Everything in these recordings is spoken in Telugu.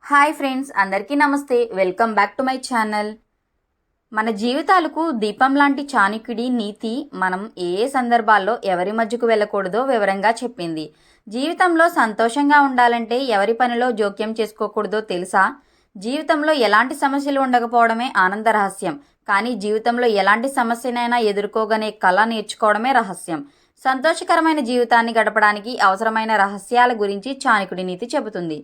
హాయ్ ఫ్రెండ్స్, అందరికీ నమస్తే. Welcome back to my channel. మన జీవితాలకు దీపం లాంటి చాణక్యుడి నీతి మనం ఏ సందర్భాల్లో ఎవరి మధ్యకు వెళ్ళకూడదో వివరంగా చెప్పింది. జీవితంలో సంతోషంగా ఉండాలంటే ఎవరి పనిలో జోక్యం చేసుకోకూడదో తెలుసా? జీవితంలో ఎలాంటి సమస్యలు ఉండకపోవడమే ఆనంద రహస్యం. కానీ జీవితంలో ఎలాంటి సమస్యనైనా ఎదుర్కోగనే కళ నేర్చుకోవడమే రహస్యం. సంతోషకరమైన జీవితాన్ని గడపడానికి అవసరమైన రహస్యాల గురించి చాణక్యుడి నీతి చెబుతుంది.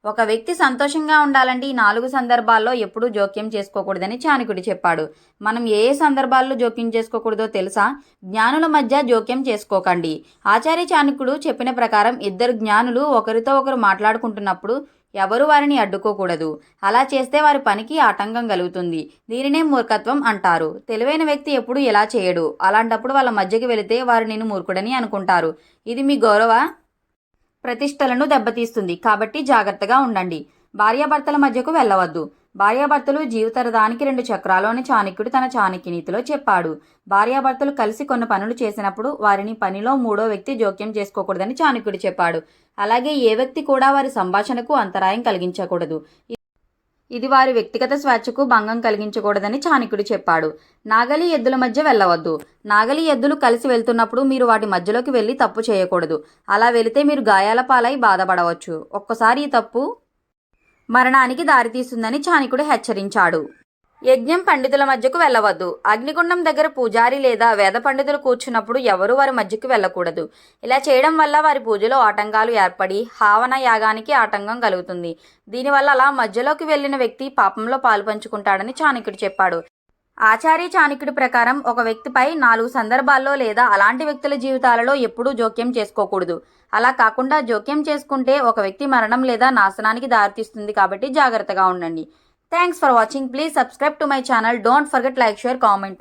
ఒక వ్యక్తి సంతోషంగా ఉండాలంటే ఈ 4 సందర్భాల్లో ఎప్పుడూ జోక్యం చేసుకోకూడదని చాణక్యుడు చెప్పాడు. మనం ఏ సందర్భాల్లో జోక్యం చేసుకోకూడదో తెలుసా? జ్ఞానుల మధ్య జోక్యం చేసుకోకండి. ఆచార్య చాణక్యుడు చెప్పిన ప్రకారం ఇద్దరు జ్ఞానులు ఒకరితో ఒకరు మాట్లాడుకుంటున్నప్పుడు ఎవరు వారిని అడ్డుకోకూడదు. అలా చేస్తే వారి పనికి ఆటంకం కలుగుతుంది. దీనినే మూర్ఖత్వం అంటారు. తెలివైన వ్యక్తి ఎప్పుడు ఇలా చేయడు. అలాంటప్పుడు వాళ్ళ మధ్యకి వెళితే వారు నిన్ను మూర్ఖుడని అనుకుంటారు. ఇది మీ గౌరవ ప్రతిష్టలను దెబ్బతీస్తుంది. కాబట్టి జాగ్రత్తగా ఉండండి. భార్యాభర్తల మధ్యకు వెళ్ళవద్దు. భార్యాభర్తలు జీవితరథానికి 2 చక్రాలు అని చాణక్యుడు తన చాణక్య నీతిలో చెప్పాడు. భార్యాభర్తలు కలిసి కొన్ని పనులు చేసినప్పుడు వారిని పనిలో మూడో వ్యక్తి జోక్యం చేసుకోకూడదని చాణక్యుడు చెప్పాడు. అలాగే ఏ వ్యక్తి కూడా వారి సంభాషణకు అంతరాయం కలిగించకూడదు. ఇది వారి వ్యక్తిగత స్వేచ్ఛకు భంగం కలిగించకూడదని చాణక్యుడు చెప్పాడు. నాగలి ఎద్దుల మధ్య వెళ్ళవద్దు. నాగలి ఎద్దులు కలిసి వెళ్తున్నప్పుడు మీరు వాటి మధ్యలోకి వెళ్ళి తప్పు చేయకూడదు. అలా వెళితే మీరు గాయాల పాలై బాధపడవచ్చు. ఒక్కసారి ఈ తప్పు మరణానికి దారితీస్తుందని చాణక్యుడు హెచ్చరించాడు. యజ్ఞం పండితుల మధ్యకు వెళ్ళవద్దు. అగ్నిగుండం దగ్గర పూజారి లేదా వేద పండితులు కూర్చున్నప్పుడు ఎవరూ వారి మధ్యకు వెళ్ళకూడదు. ఇలా చేయడం వల్ల వారి పూజలో ఆటంకాలు ఏర్పడి హావన యాగానికి ఆటంకం కలుగుతుంది. దీనివల్ల అలా మధ్యలోకి వెళ్ళిన వ్యక్తి పాపంలో పాలుపంచుకుంటాడని చాణక్యుడు చెప్పాడు. ఆచార్య చాణక్యుడి ప్రకారం ఒక వ్యక్తిపై 4 సందర్భాల్లో లేదా అలాంటి వ్యక్తుల జీవితాలలో ఎప్పుడూ జోక్యం చేసుకోకూడదు. అలా కాకుండా జోక్యం చేసుకుంటే ఒక వ్యక్తి మరణం లేదా నాశనానికి దారితీస్తుంది. కాబట్టి జాగ్రత్తగా ఉండండి. Thanks for watching. Please subscribe to my channel. Don't forget like, share, comment.